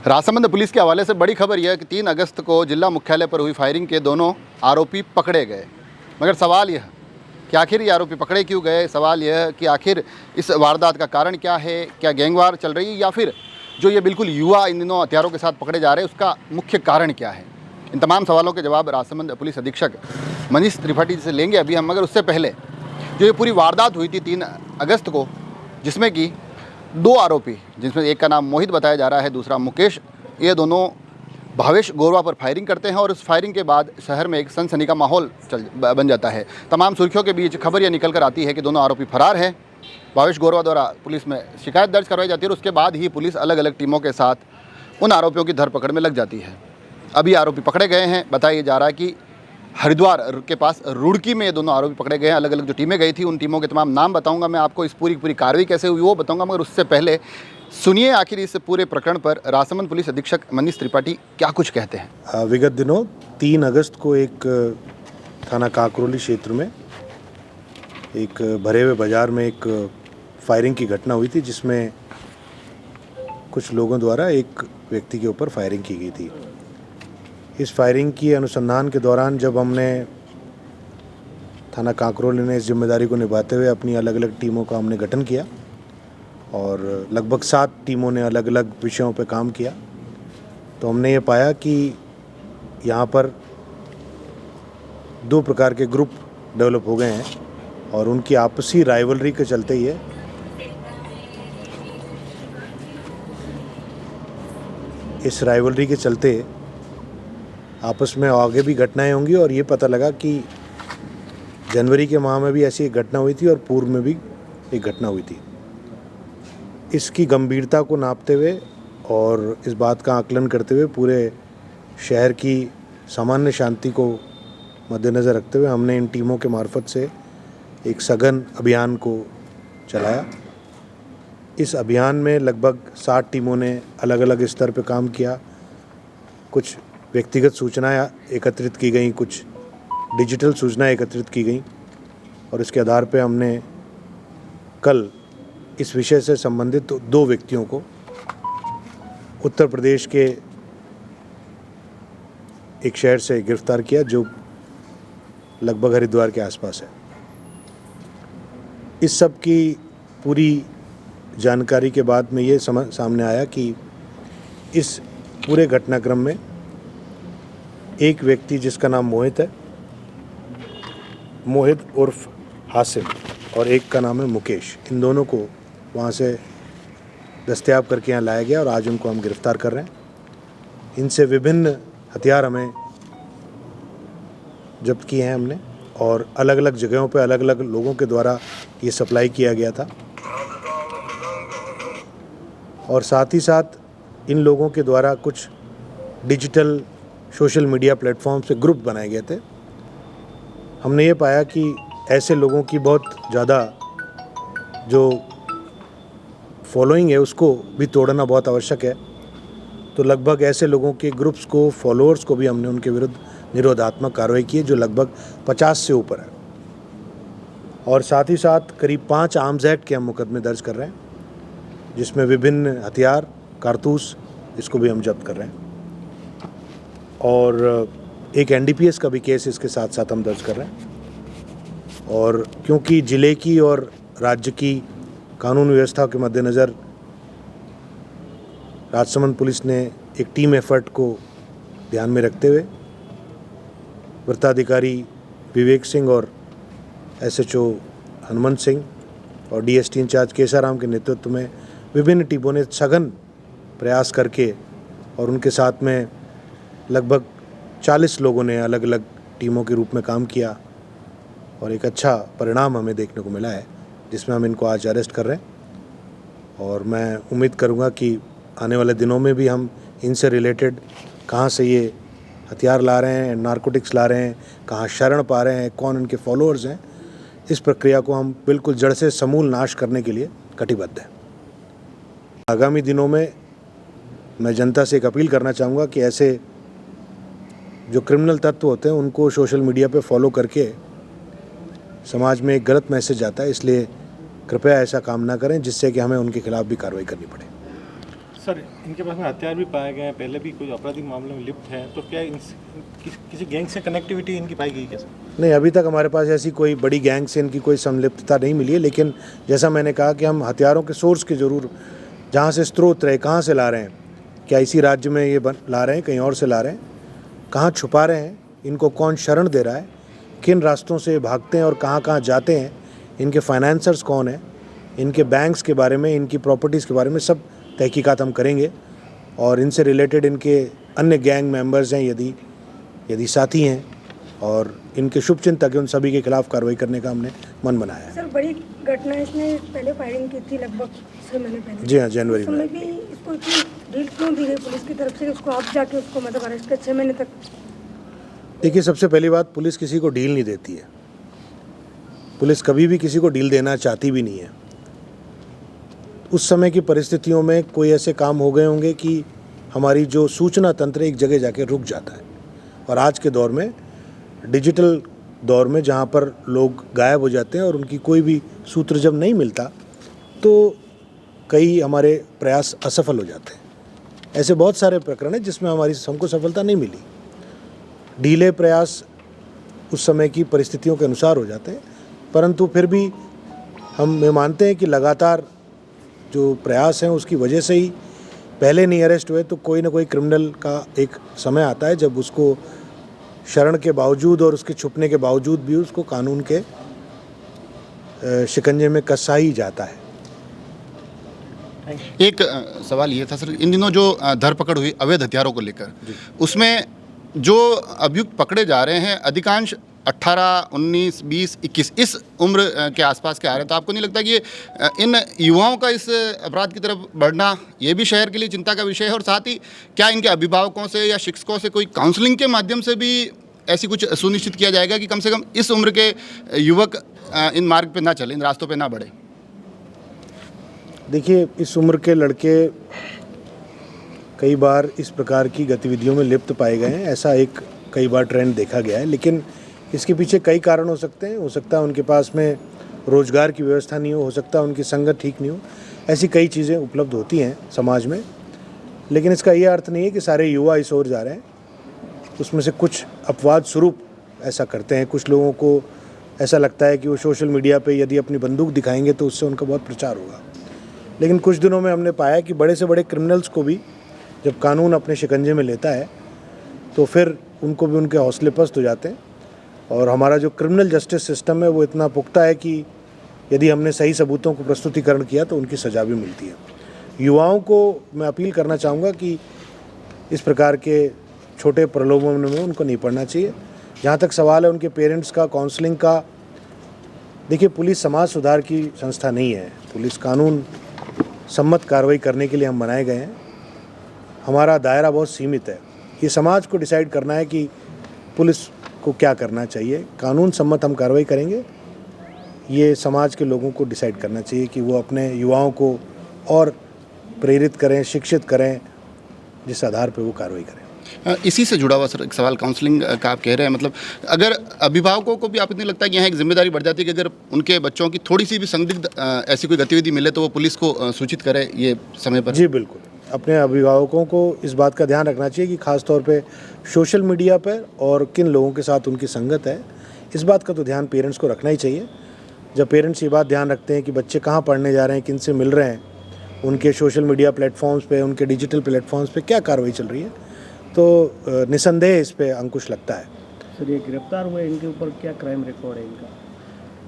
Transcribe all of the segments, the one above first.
Rajsamand police के हवाले से बड़ी खबर यह है कि 3 अगस्त को जिला मुख्यालय पर हुई फायरिंग के दोनों आरोपी पकड़े गए। मगर सवाल यह कि आखिर ये आरोपी पकड़े क्यों गए? सवाल यह है कि आखिर इस वारदात का कारण क्या है? क्या गैंगवार चल रही है या फिर जो ये बिल्कुल युवा इन दिनों हथियारों के साथ पकड़े जा रहे हैं उसका मुख्य कारण क्या है? इन तमाम सवालों के जवाब राजसमंद पुलिस अधीक्षक मनीष त्रिपाठी जी से लेंगे अभी हम। मगर उससे पहले जो ये पूरी वारदात हुई थी 3 अगस्त को, जिसमें कि 2 आरोपी, जिसमें एक का नाम मोहित बताया जा रहा है, दूसरा मुकेश, ये दोनों भावेश गोरवा पर फायरिंग करते हैं और उस फायरिंग के बाद शहर में एक सनसनी का माहौल बन जाता है। तमाम सुर्खियों के बीच खबर यह निकल कर आती है कि दोनों आरोपी फरार हैं। भावेश गोरवा द्वारा पुलिस में शिकायत दर्ज करवाई जाती है और उसके बाद ही पुलिस अलग अलग टीमों के साथ उन आरोपियों की धरपकड़ में लग जाती है। अभी आरोपी पकड़े गए हैं। बताया जा रहा है कि हरिद्वार के पास रुड़की में ये दोनों आरोपी पकड़े गए हैं। अलग अलग जो टीमें गई थी उन टीमों के तमाम नाम बताऊंगा मैं आपको, इस पूरी कार्रवाई कैसे हुई वो बताऊंगा। मगर उससे पहले सुनिए आखिर इस पूरे प्रकरण पर राजसमंद पुलिस अधीक्षक मनीष त्रिपाठी क्या कुछ कहते हैं। विगत दिनों 3 अगस्त को एक थाना काकरोली क्षेत्र में एक भरे हुए बाजार में एक फायरिंग की घटना हुई थी, जिसमें कुछ लोगों द्वारा एक व्यक्ति के ऊपर फायरिंग की गई थी। इस फायरिंग की अनुसंधान के दौरान जब हमने थाना काकरोली ने इस जिम्मेदारी को निभाते हुए अपनी अलग अलग टीमों का हमने गठन किया और लगभग 7 टीमों ने अलग अलग विषयों पर काम किया, तो हमने ये पाया कि यहाँ पर 2 प्रकार के ग्रुप डेवलप हो गए हैं और उनकी आपसी राइवलरी के चलते ही है इस राइवलरी के चलते आपस में आगे भी घटनाएं होंगी। और ये पता लगा कि जनवरी के माह में भी ऐसी एक घटना हुई थी और पूर्व में भी एक घटना हुई थी। इसकी गंभीरता को नापते हुए और इस बात का आकलन करते हुए पूरे शहर की सामान्य शांति को मद्देनज़र रखते हुए हमने इन टीमों के मार्फत से एक सघन अभियान को चलाया। इस अभियान में लगभग 60 टीमों ने अलग अलग स्तर पर काम किया। कुछ व्यक्तिगत सूचनाएं एकत्रित की गई, कुछ डिजिटल सूचनाएं एकत्रित की गई और इसके आधार पर हमने कल इस विषय से संबंधित 2 व्यक्तियों को उत्तर प्रदेश के एक शहर से गिरफ्तार किया जो लगभग हरिद्वार के आसपास है। इस सब की पूरी जानकारी के बाद में ये सामने आया कि इस पूरे घटनाक्रम में एक व्यक्ति जिसका नाम मोहित है, मोहित उर्फ हासिम, और एक का नाम है मुकेश, इन दोनों को वहाँ से दस्तयाब करके यहाँ लाया गया और आज उनको हम गिरफ्तार कर रहे हैं। इनसे विभिन्न हथियार हमें जब्त किए हैं हमने और अलग अलग जगहों पे अलग अलग लोगों के द्वारा ये सप्लाई किया गया था और साथ ही साथ इन लोगों के द्वारा कुछ डिजिटल सोशल मीडिया प्लेटफॉर्म से ग्रुप बनाए गए थे। हमने ये पाया कि ऐसे लोगों की बहुत ज़्यादा जो फॉलोइंग है उसको भी तोड़ना बहुत आवश्यक है, तो लगभग ऐसे लोगों के ग्रुप्स को, फॉलोअर्स को भी हमने उनके विरुद्ध निरोधात्मक कार्रवाई की है जो लगभग 50 से ऊपर है। और साथ ही साथ करीब 5 आर्म्स एक्ट के हम मुकदमे दर्ज कर रहे हैं जिसमें विभिन्न हथियार, कारतूस, इसको भी हम जब्त कर रहे हैं और एक NDPS का भी केस इसके साथ साथ हम दर्ज कर रहे हैं। और क्योंकि ज़िले की और राज्य की कानून व्यवस्था के मद्देनज़र राजसमंद पुलिस ने एक टीम एफर्ट को ध्यान में रखते हुए वृत्ताधिकारी विवेक सिंह और SHO हनुमंत सिंह और DST इंचार्ज केसाराम के नेतृत्व में विभिन्न टीमों ने सघन प्रयास करके और उनके साथ में लगभग 40 लोगों ने अलग अलग टीमों के रूप में काम किया और एक अच्छा परिणाम हमें देखने को मिला है, जिसमें हम इनको आज अरेस्ट कर रहे हैं। और मैं उम्मीद करूंगा कि आने वाले दिनों में भी हम इनसे रिलेटेड कहां से ये हथियार ला रहे हैं, नारकोटिक्स ला रहे हैं, कहां शरण पा रहे हैं, कौन इनके फॉलोअर्स हैं, इस प्रक्रिया को हम बिल्कुल जड़ से समूल नाश करने के लिए कटिबद्ध हैं। आगामी दिनों में मैं जनता से एक अपील करना चाहूँगा कि ऐसे जो क्रिमिनल तत्व होते हैं उनको सोशल मीडिया पे फॉलो करके समाज में एक गलत मैसेज आता है, इसलिए कृपया ऐसा काम ना करें जिससे कि हमें उनके खिलाफ भी कार्रवाई करनी पड़े। सर इनके पास में हथियार भी पाए गए हैं, पहले भी कोई आपराधिक मामले में लिप्त हैं, तो क्या किसी गैंग से कनेक्टिविटी इनकी पाई गई क्या सर? नहीं, अभी तक हमारे पास ऐसी कोई बड़ी गैंग से इनकी कोई संलिप्तता नहीं मिली है, लेकिन जैसा मैंने कहा कि हम हथियारों के सोर्स के ज़रूर, जहाँ से स्रोत रहे, कहाँ से ला रहे हैं, क्या इसी राज्य में ये ला रहे हैं, कहीं और से ला रहे हैं, कहाँ छुपा रहे हैं, इनको कौन शरण दे रहा है, किन रास्तों से भागते हैं और कहाँ कहाँ जाते हैं, इनके फाइनेंसर्स कौन हैं, इनके बैंक्स के बारे में, इनकी प्रॉपर्टीज़ के बारे में सब तहकीकात हम करेंगे। और इनसे रिलेटेड इनके अन्य गैंग मेंबर्स हैं यदि साथी हैं और इनके शुभचिंतक हैं, उन सभी के खिलाफ कार्रवाई करने का हमने मन बनाया है। सर बड़ी घटना इसने पहले फायरिंग की थी लगभग 6 महीने पहले। जी हाँ, जनवरी में। भी इसको इतनी डील क्यों दी गई पुलिस की तरफ से कि उसको आप जाके उसको मतलब अरेस्ट कर 6 महीने तक? देखिए, सबसे पहली बात, पुलिस किसी को डील नहीं देती है। पुलिस कभी भी किसी को डील देना चाहती भी नहीं है। उस समय की परिस्थितियों में कोई ऐसे काम हो गए होंगे कि हमारी जो सूचना तंत्र एक जगह जाके रुक जाता है। और आज के दौर में, डिजिटल दौर में, जहाँ पर लोग गायब हो जाते हैं और उनकी कोई भी सूत्र जब नहीं मिलता, तो कई हमारे प्रयास असफल हो जाते हैं। ऐसे बहुत सारे प्रकरण हैं जिसमें हमको सफलता नहीं मिली। ढीले प्रयास उस समय की परिस्थितियों के अनुसार हो जाते हैं, परंतु फिर भी हम ये मानते हैं कि लगातार जो प्रयास हैं उसकी वजह से ही पहले नहीं अरेस्ट हुए, तो कोई ना कोई क्रिमिनल का एक समय आता है जब उसको शरण के बावजूद और उसके छुपने के बावजूद भी उसको कानून के शिकंजे में कसा ही जाता है। एक सवाल ये था सर, इन दिनों जो धरपकड़ हुई अवैध हथियारों को लेकर, उसमें जो अभियुक्त पकड़े जा रहे हैं अधिकांश 18, 19, 20, 21 इस उम्र के आसपास के आ रहे हैं, तो आपको नहीं लगता कि ये इन युवाओं का इस अपराध की तरफ बढ़ना ये भी शहर के लिए चिंता का विषय है? और साथ ही क्या इनके अभिभावकों से या शिक्षकों से कोई काउंसलिंग के माध्यम से भी ऐसी कुछ सुनिश्चित किया जाएगा कि कम से कम इस उम्र के युवक इन मार्ग पे ना चले, इन रास्तों पे ना बढ़े? देखिए, इस उम्र के लड़के कई बार इस प्रकार की गतिविधियों में लिप्त पाए गए हैं, ऐसा एक कई बार ट्रेंड देखा गया है। लेकिन इसके पीछे कई कारण हो सकते हैं। हो सकता है उनके पास में रोज़गार की व्यवस्था नहीं हो सकता है उनकी संगत ठीक नहीं हो, ऐसी कई चीज़ें उपलब्ध होती हैं समाज में। लेकिन इसका ये अर्थ नहीं है कि सारे युवा इस ओर जा रहे हैं। उसमें से कुछ अपवाद स्वरूप ऐसा करते हैं। कुछ लोगों को ऐसा लगता है कि वो सोशल मीडिया पे यदि अपनी बंदूक दिखाएंगे तो उससे उनका बहुत प्रचार होगा। लेकिन कुछ दिनों में हमने पाया कि बड़े से बड़े क्रिमिनल्स को भी जब कानून अपने शिकंजे में लेता है तो फिर उनको भी उनके हौसले पस्त हो जाते हैं। और हमारा जो क्रिमिनल जस्टिस सिस्टम है वो इतना पुख्ता है कि यदि हमने सही सबूतों को प्रस्तुतिकरण किया तो उनकी सज़ा भी मिलती है। युवाओं को मैं अपील करना चाहूँगा कि इस प्रकार के छोटे प्रलोभन में उनको नहीं पड़ना चाहिए। जहाँ तक सवाल है उनके पेरेंट्स का, काउंसलिंग का, देखिए, पुलिस समाज सुधार की संस्था नहीं है। पुलिस कानून सम्मत कार्रवाई करने के लिए हम बनाए गए हैं। हमारा दायरा बहुत सीमित है। ये समाज को डिसाइड करना है कि पुलिस को क्या करना चाहिए। कानून सम्मत हम कार्रवाई करेंगे, ये समाज के लोगों को डिसाइड करना चाहिए कि वो अपने युवाओं को और प्रेरित करें, शिक्षित करें, जिस आधार पर वो कार्रवाई करें। इसी से जुड़ा हुआ सर एक सवाल, काउंसलिंग का आप कह रहे हैं, मतलब अगर अभिभावकों को भी आप इतने लगता है कि यहाँ एक जिम्मेदारी बढ़ जाती है कि अगर उनके बच्चों की थोड़ी सी भी संदिग्ध ऐसी कोई गतिविधि मिले तो वो पुलिस को सूचित करें ये समय पर? जी बिल्कुल, अपने अभिभावकों को इस बात का ध्यान रखना चाहिए कि ख़ास तौर पे सोशल मीडिया पर और किन लोगों के साथ उनकी संगत है, इस बात का तो ध्यान पेरेंट्स को रखना ही चाहिए। जब पेरेंट्स ये बात ध्यान रखते हैं कि बच्चे कहाँ पढ़ने जा रहे हैं, किन से मिल रहे हैं, उनके सोशल मीडिया प्लेटफॉर्म्स पे, उनके डिजिटल प्लेटफॉर्म्स पे क्या कार्रवाई चल रही है, तो निसंदेह इस पे अंकुश लगता है। सर, ये गिरफ्तार हुए, इनके ऊपर क्या क्राइम रिकॉर्ड है इनका?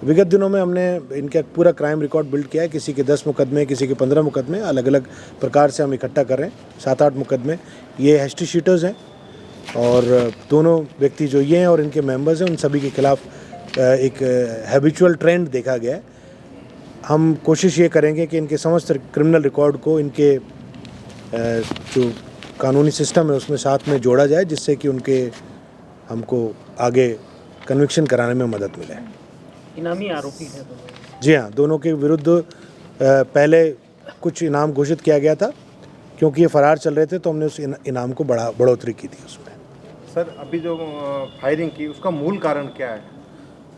विगत दिनों में हमने इनका पूरा क्राइम रिकॉर्ड बिल्ड किया है। किसी के 10 मुकदमे, किसी के 15 मुकदमे, अलग अलग प्रकार से हम इकट्ठा कर रहे हैं। 7-8 मुकदमे ये हिस्ट्री शीटर्स हैं और दोनों व्यक्ति जो ये हैं और इनके मेंबर्स हैं, उन सभी के खिलाफ एक हैबिचुअल ट्रेंड देखा गया है। हम कोशिश ये करेंगे कि इनके समस्त क्रिमिनल रिकॉर्ड को इनके जो कानूनी सिस्टम है उसमें साथ में जोड़ा जाए, जिससे कि उनके हमको आगे कन्विक्शन कराने में मदद मिले। इनामी आरोपी है दोनों? जी हाँ, दोनों के विरुद्ध पहले कुछ इनाम घोषित किया गया था। क्योंकि ये फरार चल रहे थे तो हमने उस इनाम को बढ़ोतरी की थी उसमें। सर, अभी जो फायरिंग की उसका मूल कारण क्या है?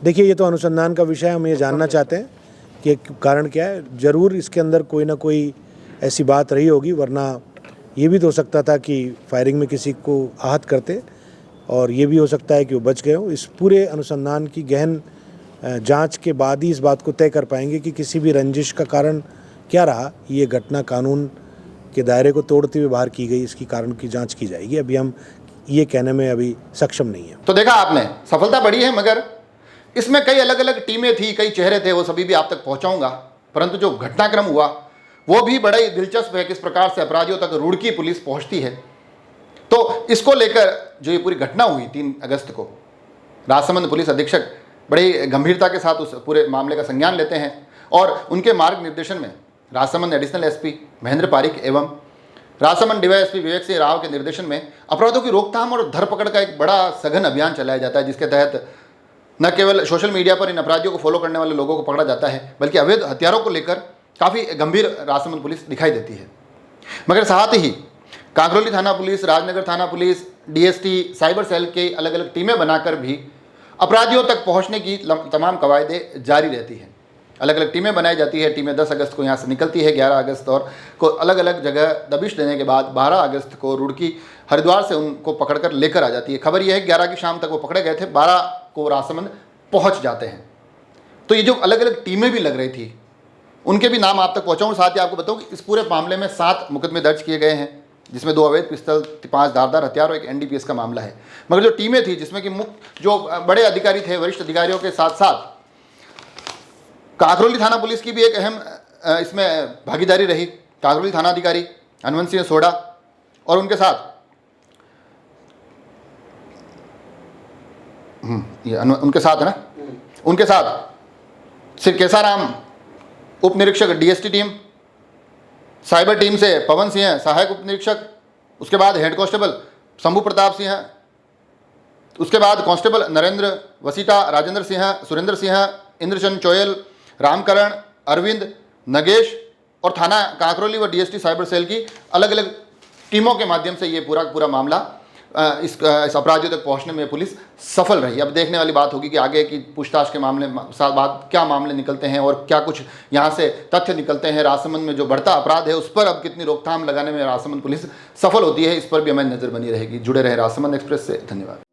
देखिए, ये तो अनुसंधान का विषय है। हम ये जानना चाहते हैं कि कारण क्या है। ज़रूर इसके अंदर कोई ना कोई ऐसी बात रही होगी, वरना ये भी तो हो सकता था कि फायरिंग में किसी को आहत करते, और ये भी हो सकता है कि वो बच गए हों। इस पूरे अनुसंधान की गहन जांच के बाद ही इस बात को तय कर पाएंगे कि किसी भी रंजिश का कारण क्या रहा। ये घटना कानून के दायरे को तोड़ते हुए बाहर की गई, इसकी कारण की जांच की जाएगी। अभी हम ये कहने में अभी सक्षम नहीं है। तो देखा आपने, सफलता बड़ी है, मगर इसमें कई अलग अलग टीमें थी, कई चेहरे थे, वो सभी भी आप तक पहुंचाऊंगा। परंतु जो घटनाक्रम हुआ वो भी बड़ा ही दिलचस्प है, किस प्रकार से अपराधियों तक रुड़की पुलिस पहुंचती है। तो इसको लेकर जो ये पूरी घटना हुई 3 अगस्त को, राजसमंद पुलिस अधीक्षक बड़ी गंभीरता के साथ उस पूरे मामले का संज्ञान लेते हैं और उनके मार्ग निर्देशन में राजसमंद एडिशनल एसपी महेंद्र पारिक एवं राजसमंद डीवाईएसपी विवेक सिंह राव के निर्देशन में अपराधों की रोकथाम और धरपकड़ का एक बड़ा सघन अभियान चलाया जाता है, जिसके तहत न केवल सोशल मीडिया पर इन अपराधियों को फॉलो करने वाले लोगों को पकड़ा जाता है, बल्कि अवैध हथियारों को लेकर काफ़ी गंभीर राजसमंद पुलिस दिखाई देती है। मगर साथ ही कांकरोली थाना पुलिस, राजनगर थाना पुलिस, डीएसटी, साइबर सेल के अलग अलग टीमें बनाकर भी अपराधियों तक पहुंचने की तमाम कवायदें जारी रहती हैं। अलग अलग टीमें बनाई जाती है। टीमें 10 अगस्त को यहाँ से निकलती है, 11 अगस्त और को अलग अलग जगह दबिश देने के बाद 12 अगस्त को रुड़की हरिद्वार से उनको पकड़कर लेकर आ जाती है। खबर यह है 11 की शाम तक वो पकड़े गए थे, 12 को राजसमंद पहुँच जाते हैं। तो ये जो अलग अलग टीमें भी लग रही थी, उनके भी नाम आप तक पहुँचाऊँ। साथ ही आपको बताऊँ कि इस पूरे मामले में 7 मुकदमे दर्ज किए गए हैं, जिसमें 2 अवैध पिस्तौल, 5 धारदार हथियार और 1 एनडीपीएस का मामला है। मगर जो टीमें थी, जिसमें कि मुख्य जो बड़े अधिकारी थे, वरिष्ठ अधिकारियों के साथ साथ कांकरोली थाना पुलिस की भी एक अहम इसमें भागीदारी रही। कांकरोली थाना अधिकारी हनुमंत सिंह सोडा और उनके साथ उनके साथ है ना, उनके साथ श्री केसाराम उप निरीक्षक डीएसटी टीम, साइबर टीम से पवन सिंह सहायक उप निरीक्षक, उसके बाद हेड कांस्टेबल शंभू प्रताप सिंह, उसके बाद कांस्टेबल नरेंद्र वसीटा, राजेंद्र सिंह, सुरेंद्र सिंह, इंद्रचंद चोयल, रामकरण, अरविंद, नगेश और थाना कांकरोली व डीएसटी साइबर सेल की अलग अलग टीमों के माध्यम से ये पूरा मामला इस अपराधियों तक पहुंचने में पुलिस सफल रही। अब देखने वाली बात होगी कि आगे की पूछताछ के मामले साथ बाद क्या मामले निकलते हैं और क्या कुछ यहाँ से तथ्य निकलते हैं। राजसमंद में जो बढ़ता अपराध है उस पर अब कितनी रोकथाम लगाने में राजसमंद पुलिस सफल होती है, इस पर भी हमारी नज़र बनी रहेगी। जुड़े रहे राजसमंद एक्सप्रेस से। धन्यवाद।